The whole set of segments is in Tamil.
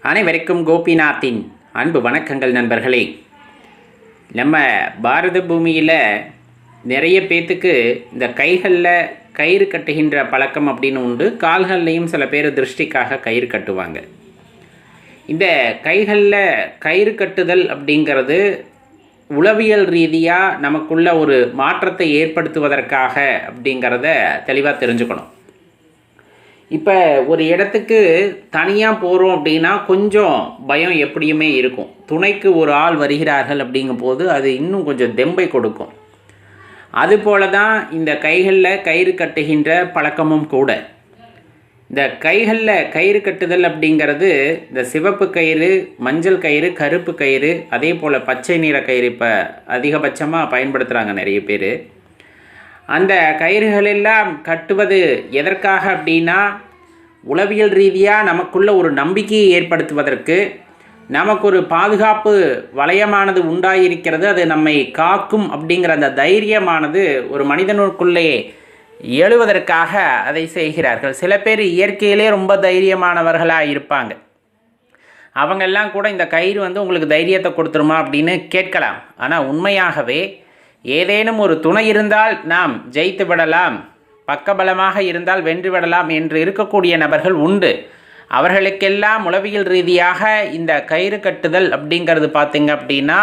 அனைவருக்கும் கோபிநாத்தின் அன்பு வணக்கங்கள் நண்பர்களே. நம்ம பாரத பூமியில் நிறைய பேத்துக்கு இந்த கைகளில் கயிறு கட்டுகின்ற பழக்கம் அப்படின்னு உண்டு. கால்கள்லையும் சில பேர் திருஷ்டிக்காக கயிறு கட்டுவாங்க. இந்த கைகளில் கயிறு கட்டுதல் அப்படிங்கிறது உளவியல் ரீதியாக நமக்குள்ள ஒரு மாற்றத்தை ஏற்படுத்துவதற்காக அப்படிங்கிறத தெளிவாக தெரிஞ்சுக்கணும். இப்போ ஒரு இடத்துக்கு தனியாக போகிறோம் அப்படின்னா கொஞ்சம் பயம் எப்படியுமே இருக்கும். துணைக்கு ஒரு ஆள் வருகிறார்கள் அப்படிங்கும்போது அது இன்னும் கொஞ்சம் தெம்பை கொடுக்கும். அதுபோல தான் இந்த கைகளில் கயிறு கட்டுகின்ற பழக்கமும் கூட. இந்த கைகளில் கயிறு கட்டுதல் அப்படிங்கிறது இந்த சிவப்பு கயிறு, மஞ்சள் கயிறு, கருப்பு கயிறு, அதே போல் பச்சை நிற கயிறு இப்போ அதிகபட்சமாக பயன்படுத்துகிறாங்க நிறைய பேர். அந்த கயிறுகளெல்லாம் கட்டுவது எதற்காக அப்படின்னா உளவியல் ரீதியாக நமக்குள்ள ஒரு நம்பிக்கையை ஏற்படுத்துவதற்கு, நமக்கு ஒரு பாதுகாப்பு வளையமானது உண்டாயிருக்கிறது, அது நம்மை காக்கும் அப்படிங்கிற அந்த தைரியமானது ஒரு மனிதனுக்குள்ளே எழுவதற்காக அதை செய்கிறார்கள். சில பேர் இயற்கையிலே ரொம்ப தைரியமானவர்களாக இருப்பாங்க. அவங்கெல்லாம் கூட இந்த கயிறு உங்களுக்கு தைரியத்தை கொடுத்துருமா அப்படின்னு கேட்கலாம். ஆனால் உண்மையாகவே ஏதேனும் ஒரு துணை இருந்தால் நாம் ஜெயித்து விடலாம், பக்கபலமாக இருந்தால் வென்று விடலாம் என்று இருக்கக்கூடிய நபர்கள் உண்டு. அவர்களுக்கெல்லாம் உளவியல் ரீதியாக இந்த கயிறு கட்டுதல் அப்படிங்கிறது பார்த்திங்க அப்படின்னா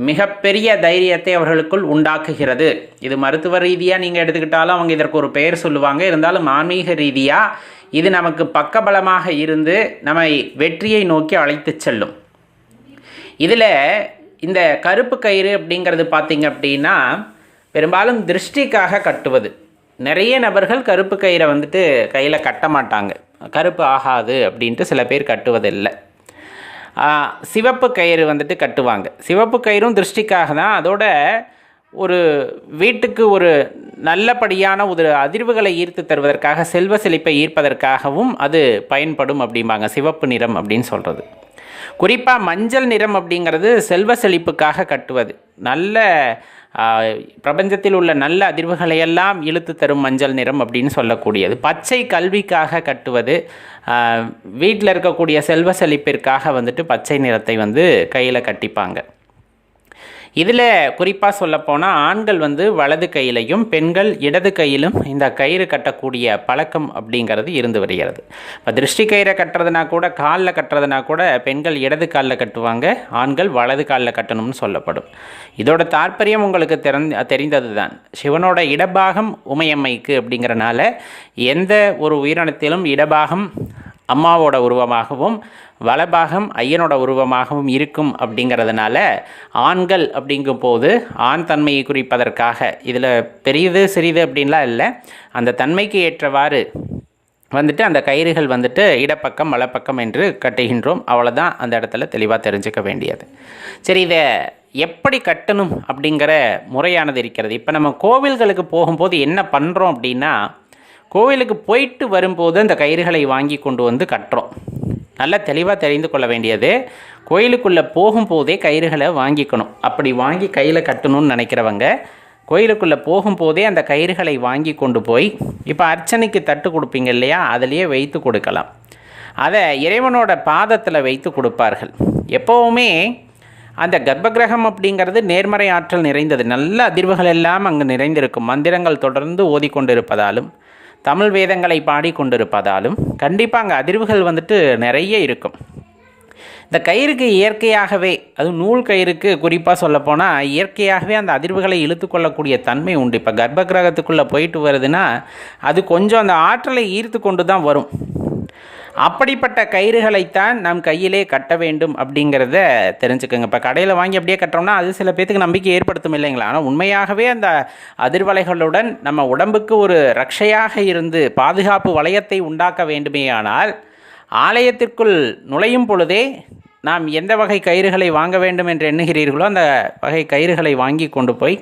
மிகப்பெரிய தைரியத்தை அவர்களுக்குள் உண்டாக்குகிறது. இது மருத்துவ ரீதியாக நீங்கள் எடுத்துக்கிட்டாலும் அவங்க இதற்கு ஒரு பெயர் சொல்லுவாங்க. இருந்தாலும் ஆன்மீக ரீதியாக இது நமக்கு பக்கபலமாக இருந்து நம்மை வெற்றியை நோக்கி அழைத்து செல்லும். இதில் இந்த கருப்பு கயிறு அப்படிங்கிறது பார்த்திங்க அப்படின்னா பெரும்பாலும் திருஷ்டிக்காக கட்டுவது. நிறைய நபர்கள் கருப்பு கயிறை கையில் கட்ட மாட்டாங்க. கருப்பு ஆகாது அப்படின்ட்டு சில பேர் கட்டுவதில்லை. சிவப்பு கயிறு கட்டுவாங்க. சிவப்பு கயிறும் திருஷ்டிக்காக தான். அதோட ஒரு வீட்டுக்கு ஒரு நல்லபடியான ஒரு அதிர்வுகளை ஈர்த்து தருவதற்காக, செல்வ செழிப்பை ஈர்ப்பதற்காகவும் அது பயன்படும் அப்படிம்பாங்க. சிவப்பு நிறம் அப்படின்னு சொல்கிறது. குறிப்பாக மஞ்சள் நிறம் அப்படிங்கிறது செல்வ செழிப்புக்காக கட்டுவது. நல்ல பிரபஞ்சத்தில் உள்ள நல்ல அதிர்வுகளையெல்லாம் இழுத்து தரும் மஞ்சள் நிறம் அப்படின்னு சொல்லக்கூடியது. பச்சை கல்விக்காக கட்டுவது. வீட்டில் இருக்கக்கூடிய செல்வ செழிப்பிற்காக பச்சை நிறத்தை கையில் கட்டிப்பாங்க. இதில் குறிப்பாக சொல்லப்போனால் ஆண்கள் வலது கையிலையும் பெண்கள் இடது கையிலும் இந்த கயிறு கட்டக்கூடிய பழக்கம் அப்படிங்கிறது இருந்து வருகிறது. இப்போ திருஷ்டி கயிறை கட்டுறதுனா கூட, காலில் கட்டுறதுனா கூட பெண்கள் இடது காலில் கட்டுவாங்க, ஆண்கள் வலது காலில் கட்டணும்னு சொல்லப்படும். இதோட தாற்பயம் உங்களுக்கு தெரிந்தது தான். சிவனோட இடபாகம் உமையம்மைக்கு அப்படிங்கிறனால எந்த ஒரு உயிரினத்திலும் இடபாகம் அம்மாவோட உருவமாகவும் வலபாகம் ஐயனோட உருவமாகவும் இருக்கும். அப்படிங்கிறதுனால ஆண்கள் அப்படிங்கும் போது ஆண் தன்மையை குறிப்பதற்காக, இதில் பெரியது சிறிது அப்படின்லாம் இல்லை, அந்த தன்மைக்கு ஏற்றவாறு அந்த கயிறுகள் இடப்பக்கம் வலப்பக்கம் என்று கட்டுகின்றோம். அவ்வளோதான் அந்த இடத்துல தெளிவாக தெரிஞ்சுக்க வேண்டியது. சரி, இதை எப்படி கட்டணும் அப்படிங்கிற முறையானது இருக்கிறது. இப்போ நம்ம கோவில்களுக்கு போகும்போது என்ன பண்ணுறோம் அப்படின்னா, கோவிலுக்கு போயிட்டு வரும்போது அந்த கயிறுகளை வாங்கி கொண்டு கட்டுறோம். நல்லா தெளிவாக தெரிந்து கொள்ள வேண்டியது, கோயிலுக்குள்ளே போகும்போதே கயிறுகளை வாங்கிக்கணும். அப்படி வாங்கி கையில் கட்டணும்னு நினைக்கிறவங்க கோயிலுக்குள்ளே போகும்போதே அந்த கயிறுகளை வாங்கி கொண்டு போய், இப்போ அர்ச்சனைக்கு தட்டு கொடுப்பீங்க இல்லையா, அதிலேயே வைத்து கொடுக்கலாம். அதை இறைவனோட பாதத்தில் வைத்து கொடுப்பார்கள். எப்போவுமே அந்த கர்ப்பகிரகம் அப்படிங்கிறது நேர்மறை ஆற்றல் நிறைந்தது. நல்ல அதிர்வுகள் எல்லாம் அங்கு நிறைந்திருக்கும். மந்திரங்கள் தொடர்ந்து ஓதிக்கொண்டிருப்பதாலும், தமிழ் வேதங்களை பாடிக்கொண்டிருப்பதாலும் கண்டிப்பாக அங்கே அதிர்வுகள் நிறைய இருக்கும். இந்த கயிறுக்கு இயற்கையாகவே, அது நூல் கயிறுக்கு குறிப்பாக சொல்லப்போனால் இயற்கையாகவே அந்த அதிர்வுகளை இழுத்து கொள்ளக்கூடிய தன்மை உண்டு. இப்போ கர்ப்ப கிரகத்துக்குள்ளே போயிட்டு வருதுன்னா அது கொஞ்சம் அந்த ஆற்றலை ஈர்த்து கொண்டு தான் வரும். அப்படிப்பட்ட கயிறுகளைத்தான் நாம் கையிலே கட்ட வேண்டும் அப்படிங்கிறத தெரிஞ்சுக்கோங்க. இப்போ கடையில் வாங்கி அப்படியே கட்டுறோம்னா அது சில பேத்துக்கு நம்பிக்கை ஏற்படுத்தும் இல்லைங்களா. ஆனால் உண்மையாகவே அந்த அதிர்வலைகளுடன் நம்ம உடம்புக்கு ஒரு ரட்சையாக இருந்து பாதுகாப்பு வளையத்தை உண்டாக்க வேண்டுமேயானால் ஆலயத்திற்குள் நுழையும் பொழுதே நாம் எந்த வகை கயிறுகளை வாங்க வேண்டும் என்று எண்ணுகிறீர்களோ அந்த வகை கயிறுகளை வாங்கி கொண்டு போய்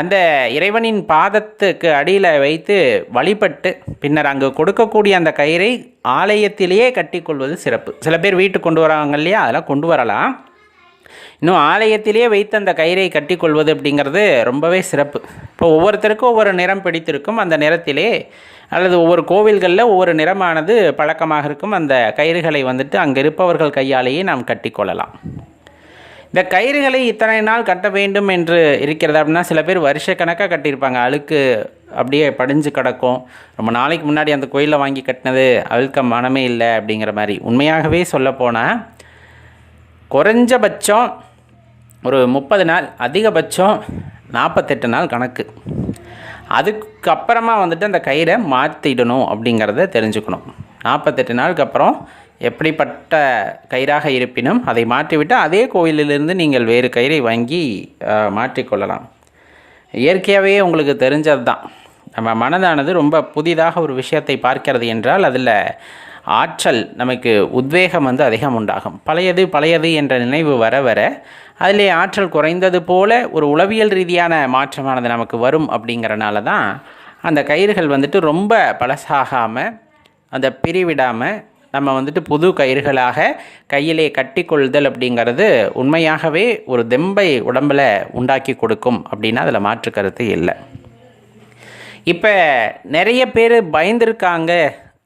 அந்த இறைவனின் பாதத்துக்கு அடியில் வைத்து வழிபட்டு பின்னர் அங்கு கொடுக்கக்கூடிய அந்த கயிறை ஆலயத்திலேயே கட்டிக்கொள்வது சிறப்பு. சில பேர் வீட்டுக்கு கொண்டு வராங்க இல்லையா, அதெல்லாம் கொண்டு வரலாம். இன்னும் ஆலயத்திலே வைத்து அந்த கயிறை கட்டிக்கொள்வது அப்படிங்கிறது ரொம்பவே சிறப்பு. இப்போ ஒவ்வொருத்தருக்கும் ஒவ்வொரு நிறம் பிடித்திருக்கும். அந்த நிறத்திலே அல்லது ஒவ்வொரு கோவில்களில் ஒவ்வொரு நிறமானது பழக்கமாக இருக்கும். அந்த கயிறுகளை வந்துட்டு அங்கே இருப்பவர்கள் கையாலேயே நாம் கட்டிக்கொள்ளலாம். இந்த கயிறுகளை இத்தனை நாள் கட்ட வேண்டும் என்று இருக்கிறது அப்படின்னா, சில பேர் வருஷக்கணக்காக கட்டியிருப்பாங்க. அழுக்கு அப்படியே படிஞ்சு கிடக்கும். ரொம்ப நாளைக்கு முன்னாடி அந்த கோயிலில் வாங்கி கட்டினது அழுக்க மனமே இல்லை அப்படிங்கிற மாதிரி. உண்மையாகவே சொல்லப்போனால் குறைஞ்சபட்சம் ஒரு 30 நாள், அதிகபட்சம் 48 நாள் கணக்கு. அதுக்கப்புறமா வந்துட்டு அந்த கயிறை மாற்றிடணும் அப்படிங்கிறத தெரிஞ்சுக்கணும். 48 நாளுக்கு அப்புறம் எப்படிப்பட்ட கயிறாக இருப்பினும் அதை மாற்றிவிட்டு அதே கோயிலிலிருந்து நீங்கள் வேறு கயிறை வாங்கி மாற்றிக்கொள்ளலாம். இயற்கையாகவே உங்களுக்கு தெரிஞ்சது தான், நம்ம மனதானது ரொம்ப புதிதாக ஒரு விஷயத்தை பார்க்கிறது என்றால் அதில் ஆற்றல், நமக்கு உத்வேகம் அதிகம் உண்டாகும். பழையது என்ற நினைவு வர வர அதிலே ஆற்றல் குறைந்தது போல ஒரு உளவியல் ரீதியான மாற்றமானது நமக்கு வரும். அப்படிங்கிறனால தான் அந்த கயிறுகள் ரொம்ப பழசாகாமல், அந்த பிரிவிடாமல் நம்ம புது கயிறுகளாக கையிலே கட்டி கொள்ளுதல் அப்படிங்கிறது உண்மையாகவே ஒரு தெம்பை உடம்பில் உண்டாக்கி கொடுக்கும் அப்படின்னா அதில் மாற்று கருத்து இல்லை. இப்போ நிறைய பேர் பயந்துருக்காங்க,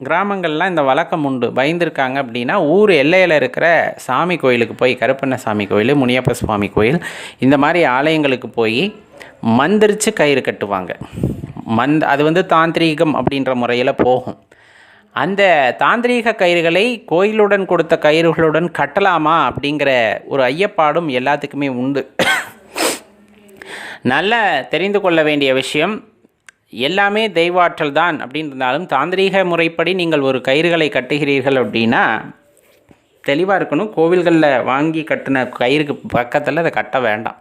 கிராமங்கள்லாம் இந்த வழக்கம் உண்டு. பயந்துருக்காங்க அப்படின்னா ஊர் எல்லையில் இருக்கிற சாமி கோயிலுக்கு போய், கருப்பண்ண சாமி கோயில், முனியப்ப சுவாமி கோயில், இந்த மாதிரி ஆலயங்களுக்கு போய் மந்திரிச்சு கயிறு கட்டுவாங்க. அது தாந்திரீகம் அப்படின்ற முறையில் போகும். அந்த தாந்திரீக கயிறுகளை கோயிலுடன் கொடுத்த கயிறுகளுடன் கட்டலாமா அப்படிங்கிற ஒரு ஐயப்பாடும் எல்லாத்துக்குமே உண்டு. நல்லா தெரிந்து கொள்ள வேண்டிய விஷயம், எல்லாமே தெய்வாற்றல் தான் அப்படின்றதாலும் தாந்திரீக முறைப்படி நீங்கள் ஒரு கயிறுகளை கட்டுகிறீர்கள் அப்படின்னா தெளிவாக இருக்கணும். கோவில்களில் வாங்கி கட்டின கயிறுக்கு பக்கத்தில் அதை கட்ட வேண்டாம்.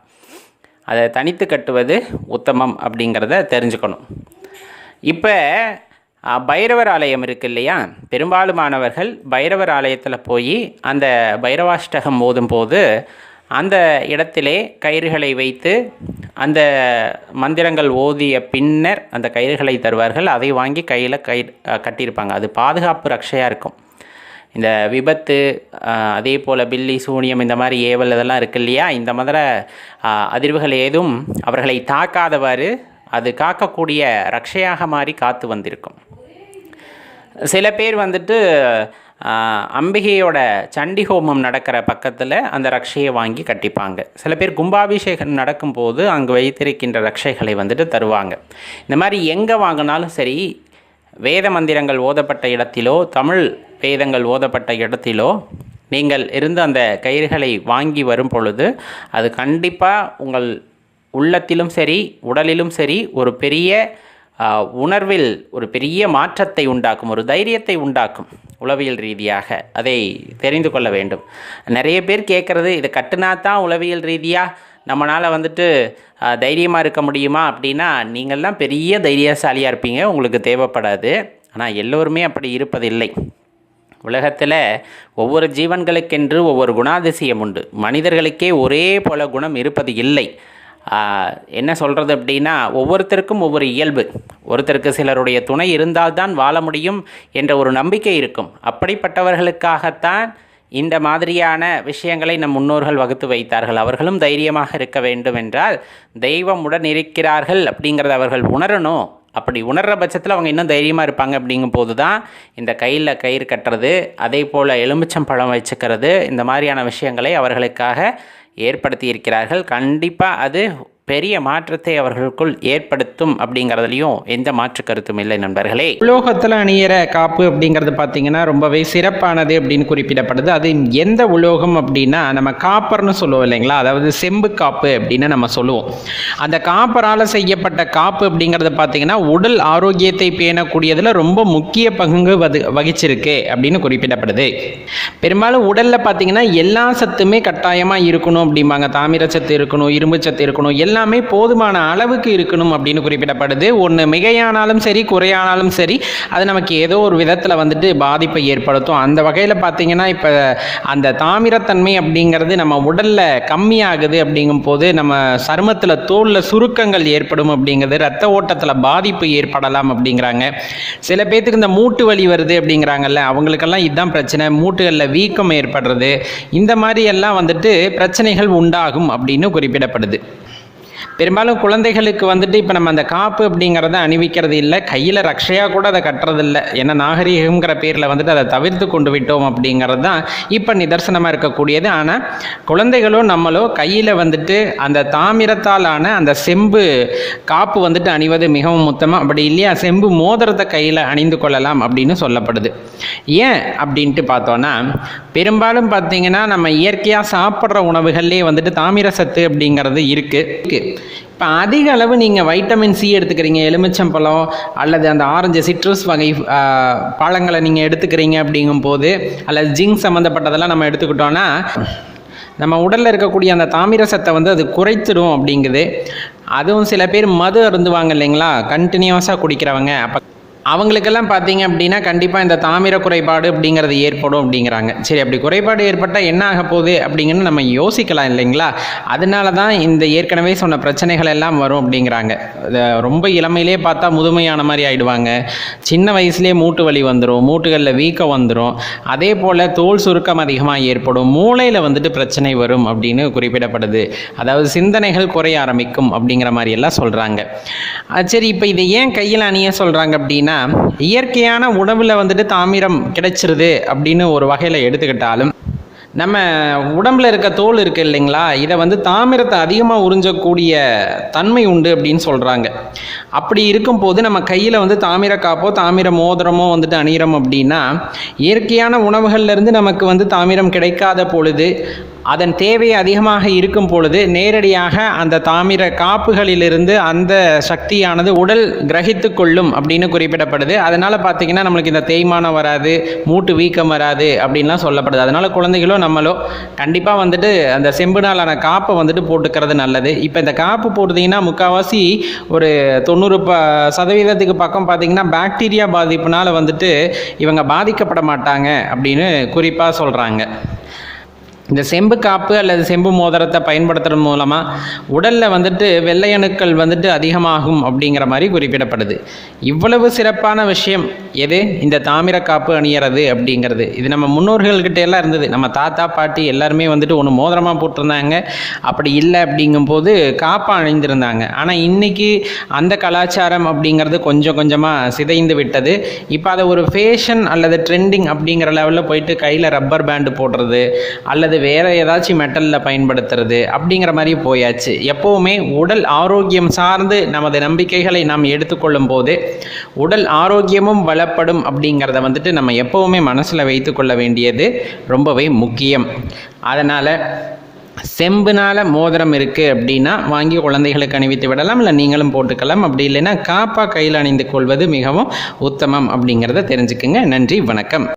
அதை தனித்து கட்டுவது உத்தமம் அப்படிங்கிறத தெரிஞ்சுக்கணும். இப்போ பைரவர் ஆலயம் இருக்குது இல்லையா, பெரும்பாலுமானவர்கள் பைரவர் ஆலயத்தில் போய் அந்த பைரவாஷ்டகம் ஓதும்போது அந்த இடத்திலே கயிறுகளை வைத்து அந்த மந்திரங்கள் ஓதிய பின்னர் அந்த கயிறுகளை தருவார்கள். அதை வாங்கி கையில் கட்டியிருப்பாங்க. அது பாதுகாப்பு ரட்சையாக இருக்கும். இந்த விபத்து, அதே போல் பில்லி சூனியம், இந்த மாதிரி ஏவல் இதெல்லாம் இருக்கு இல்லையா, இந்த மாதிரி அதிர்வுகள் ஏதும் அவர்களை தாக்காதவாறு அது காக்கக்கூடிய ரட்சையாக மாறி காத்து வந்திருக்கும். சில பேர் அம்பிகையோட சண்டி ஹோமம் நடக்கிற பக்கத்தில் அந்த ரக்ஷையை வாங்கி கட்டிப்பாங்க. சில பேர் கும்பாபிஷேகம் நடக்கும்போது அங்கு வைத்திருக்கின்ற ரக்ஷைகளை தருவாங்க. இந்த மாதிரி எங்கே வாங்கினாலும் சரி, வேத மந்திரங்கள் ஓதப்பட்ட இடத்திலோ, தமிழ் வேதங்கள் ஓதப்பட்ட இடத்திலோ நீங்கள் இருந்து அந்த கயிறுகளை வாங்கி வரும் பொழுது அது கண்டிப்பாக உங்கள் உள்ளத்திலும் சரி உடலிலும் சரி ஒரு பெரிய உணர்வில் ஒரு பெரிய மாற்றத்தை உண்டாக்கும், ஒரு தைரியத்தை உண்டாக்கும். உளவியல் ரீதியாக அதை தெரிந்து கொள்ள வேண்டும். நிறைய பேர் கேட்குறது, இதை கட்டுனா தான் உளவியல் ரீதியாக நம்மளால் தைரியமாக இருக்க முடியுமா அப்படின்னா, நீங்கள்லாம் பெரிய தைரியசாலியாக இருப்பீங்க, உங்களுக்கு தேவைப்படாது. ஆனால் எல்லோருமே அப்படி இருப்பதில்லை. உலகத்தில் ஒவ்வொரு ஜீவன்களுக்கென்று ஒவ்வொரு குணாதிசயம் உண்டு. மனிதர்களுக்கே ஒரே போல குணம் இருப்பது இல்லை. என்ன சொல்கிறது அப்படின்னா, ஒவ்வொருத்தருக்கும் ஒவ்வொரு இயல்பு. ஒருத்தருக்கு சிலருடைய துணை இருந்தால்தான் வாழ முடியும் என்ற ஒரு நம்பிக்கை இருக்கும். அப்படிப்பட்டவர்களுக்காகத்தான் இந்த மாதிரியான விஷயங்களை நம் முன்னோர்கள் வகுத்து வைத்தார்கள். அவர்களும் தைரியமாக இருக்க வேண்டும் என்றால் தெய்வம் உடன் இருக்கிறார்கள் அப்படிங்கிறத அவர்கள் உணரணும். அப்படி உணர்கிற பட்சத்தில் அவங்க இன்னும் தைரியமாக இருப்பாங்க. அப்படிங்கும் போது தான் இந்த கையில் கயிறு கட்டுறது, அதே போல் எலுமிச்சம்பழம் வச்சுக்கிறது, இந்த மாதிரியான விஷயங்களை அவர்களுக்காக ஏற்படுத்தி இருக்கிறார்கள். கண்டிப்பாக அது பெரிய மாற்றத்தை அவர்களுக்குள் ஏற்படுத்தும் அப்படிங்கிறதுலையும் எந்த மாற்று கருத்தும் இல்லை நண்பர்களே. உலோகத்தில் அணியிற காப்பு அப்படிங்கிறது பார்த்தீங்கன்னா ரொம்பவே சிறப்பானது அப்படின்னு குறிப்பிடப்படுது. அது எந்த உலோகம் அப்படின்னா, நம்ம காப்பர்னு சொல்லுவோம் இல்லைங்களா, அதாவது செம்பு காப்பு அப்படின்னு நம்ம சொல்லுவோம். அந்த காப்பரால் செய்யப்பட்ட காப்பு அப்படிங்கிறது பார்த்தீங்கன்னா உடல் ஆரோக்கியத்தை பேணக்கூடியதில் ரொம்ப முக்கிய பங்கு வகிச்சிருக்கு அப்படின்னு குறிப்பிடப்படுது. பெரும்பாலும் உடலில் பார்த்தீங்கன்னா எல்லா சத்துமே கட்டாயமாக இருக்கணும் அப்படிம்பாங்க. தாமிர சத்து இருக்கணும், இரும்பு சத்து இருக்கணும், எல்லாமே போதுமான அளவுக்கு இருக்கணும் அப்படின்னு குறிப்பிடப்படுது. ஒன்று மிகையானாலும் சரி குறையானாலும் சரி அது நமக்கு ஏதோ ஒரு விதத்தில் பாதிப்பை ஏற்படுத்தும். அந்த வகையில் பார்த்தீங்கன்னா இப்போ அந்த தாமிரத்தன்மை அப்படிங்கிறது நம்ம உடலில் கம்மியாகுது. அப்படிங்கும் போது நம்ம சருமத்தில் தோலில் சுருக்கங்கள் ஏற்படும் அப்படிங்கிறது, ரத்த ஓட்டத்தில் பாதிப்பு ஏற்படலாம் அப்படிங்கிறாங்க. சில பேர்த்துக்கு இந்த மூட்டு வலி வருது அப்படிங்கிறாங்கல்ல, அவங்களுக்கெல்லாம் இதுதான் பிரச்சனை. மூட்டுகளில் வீக்கம் ஏற்படுறது, இந்த மாதிரி எல்லாம் பிரச்சனைகள் உண்டாகும் அப்படின்னு குறிப்பிடப்படுது. பெரும்பாலும் குழந்தைகளுக்கு வந்துட்டு இப்போ நம்ம அந்த காப்பு அப்படிங்கிறத அணிவிக்கிறது இல்லை, கையில் ரக்ஷையாக கூட அதை கட்டுறதில்லை. ஏன்னா நாகரீகங்கிற பேரில் வந்துட்டு அதை தவிர்த்து கொண்டு விட்டோம் அப்படிங்கிறது தான் இப்போ நிதர்சனமாக இருக்கக்கூடியது. ஆனால் குழந்தைகளோ நம்மளோ கையில் வந்துட்டு அந்த தாமிரத்தாலான அந்த செம்பு காப்பு வந்துட்டு அணிவது மிகவும் உத்தமம். அப்படி இல்லையா செம்பு மோதிரத்தை கையில் அணிந்து கொள்ளலாம் அப்படின்னு சொல்லப்படுது. ஏன் அப்படின்ட்டு பார்த்தோன்னா, பெரும்பாலும் பார்த்தீங்கன்னா நம்ம இயற்கையாக சாப்பிட்ற உணவுகள்லேயே வந்துட்டு தாமிர சத்து அப்படிங்கிறது இருக்குது. இப்போ அதிக அளவு நீங்கள் வைட்டமின் சி எடுத்துக்கிறீங்க, எலுமிச்சம்பழம் அல்லது அந்த ஆரஞ்சு சிட்ரஸ் வகை பழங்களை நீங்கள் எடுத்துக்கிறீங்க அப்படிங்கும்போது, அல்லது ஜிங்க் சம்மந்தப்பட்டதெல்லாம் நம்ம எடுத்துக்கிட்டோன்னா நம்ம உடலில் இருக்கக்கூடிய அந்த தாமிர சத்தை வந்து அது குறைச்சிடும் அப்படிங்குது. அதுவும் சில பேர் மது அருந்துவாங்க இல்லைங்களா, கண்டினியூஸாக குடிக்கிறவங்க, அப்போ அவங்களுக்கெல்லாம் பார்த்தீங்க அப்படின்னா கண்டிப்பாக இந்த தாமிர குறைபாடு அப்படிங்கிறது ஏற்படும் அப்படிங்கிறாங்க. சரி, அப்படி குறைபாடு ஏற்பட்டால் என்ன ஆக போகுது அப்படிங்கன்னு நம்ம யோசிக்கலாம் இல்லைங்களா. அதனால தான் இந்த ஏற்கனவே சொன்ன பிரச்சனைகள் எல்லாம் வரும் அப்படிங்கிறாங்க. ரொம்ப இளமையிலே பார்த்தா முதுமையான மாதிரி ஆகிடுவாங்க, சின்ன வயசுலேயே மூட்டு வலி வந்துடும், மூட்டுகளில் வீக்கம் வந்துடும், அதே போல் தோல் சுருக்கம் அதிகமாக ஏற்படும், மூளையில் வந்துட்டு பிரச்சனை வரும் அப்படின்னு குறிப்பிடப்படுது. அதாவது சிந்தனைகள் குறைய ஆரம்பிக்கும் அப்படிங்கிற மாதிரி எல்லாம் சொல்கிறாங்க. சரி, இப்போ இதை ஏன் கையில் அணிய சொல்கிறாங்க அப்படின்னா, இயற்கையான உணவில் வந்துட்டு தாமிரம் கிடைச்சிருது அப்படின்னு ஒரு வகையில் எடுத்துக்கிட்டாலும், நம்ம உடம்புல இருக்க தோல் இருக்குது இல்லைங்களா, இதை வந்து தாமிரத்தை அதிகமாக உறிஞ்சக்கூடிய தன்மை உண்டு அப்படின்னு சொல்கிறாங்க. அப்படி இருக்கும்போது நம்ம கையில் வந்து தாமிர காப்போ தாமிர மோதிரமோ வந்துட்டு அணிகிறோம் அப்படின்னா, இயற்கையான உணவுகள்லேருந்து நமக்கு வந்து தாமிரம் கிடைக்காத பொழுது, அதன் தேவை அதிகமாக இருக்கும் பொழுது நேரடியாக அந்த தாமிர காப்புகளிலிருந்து அந்த சக்தியானது உடல் கிரகித்து கொள்ளும் அப்படின்னு குறிப்பிடப்படுது. அதனால் பார்த்திங்கன்னா நம்மளுக்கு இந்த தேய்மானம் வராது, மூட்டு வீக்கம் வராது அப்படின்லாம் சொல்லப்படுது. அதனால் குழந்தைகளோ நம்மளோ கண்டிப்பாக வந்துட்டு அந்த செம்பு நாளான காப்பை வந்துட்டு போட்டுக்கிறது நல்லது. இப்போ இந்த காப்பு போட்டுட்டிங்கன்னா முக்கால்வாசி ஒரு 90% பக்கம் பார்த்திங்கன்னா பாக்டீரியா பாதிப்புனால் வந்துட்டு இவங்க பாதிக்கப்பட மாட்டாங்க அப்படின்னு குறிப்பாக சொல்கிறாங்க. இந்த செம்பு காப்பு அல்லது செம்பு மோதிரத்தை பயன்படுத்துறது மூலமாக உடலில் வந்துட்டு வெள்ளையணுக்கள் வந்துட்டு அதிகமாகும் அப்படிங்கிற மாதிரி குறிப்பிடப்படுது. இவ்வளவு சிறப்பான விஷயம் எது இந்த தாமிர காப்பு அணியறது அப்படிங்கிறது. இது நம்ம முன்னோர்கள்கிட்ட எல்லாம் இருந்தது. நம்ம தாத்தா பாட்டி எல்லாருமே வந்துட்டு ஒன்று மோதிரமாக போட்டிருந்தாங்க, அப்படி இல்லை அப்படிங்கும்போது காப்பாக அணிந்திருந்தாங்க. ஆனால் இன்றைக்கி அந்த கலாச்சாரம் அப்படிங்கிறது கொஞ்சம் கொஞ்சமாக சிதைந்து விட்டது. இப்போ அதை ஒரு ஃபேஷன் அல்லது ட்ரெண்டிங் அப்படிங்கிற லெவலில் போயிட்டு கையில் ரப்பர் பேண்டு போடுறது அல்லது வேற ஏதாச்சும் மெட்டலில் பயன்படுத்துறது அப்படிங்கிற மாதிரி போயாச்சு. எப்போவுமே உடல் ஆரோக்கியம் சார்ந்து நமது நம்பிக்கைகளை நாம் எடுத்துக்கொள்ளும் போது உடல் ஆரோக்கியமும் வளப்படும் அப்படிங்கிறத வந்துட்டு நம்ம எப்போவுமே மனசில் வைத்து கொள்ள வேண்டியது ரொம்பவே முக்கியம். அதனால் செம்புனால மோதிரம் இருக்குது அப்படின்னா வாங்கி குழந்தைகளுக்கு அணிவித்து விடலாம், இல்லை நீங்களும் போட்டுக்கலாம். அப்படி இல்லைன்னா காப்பாக கையில் அணிந்து கொள்வது மிகவும் உத்தமம் அப்படிங்கிறத தெரிஞ்சுக்குங்க. நன்றி, வணக்கம்.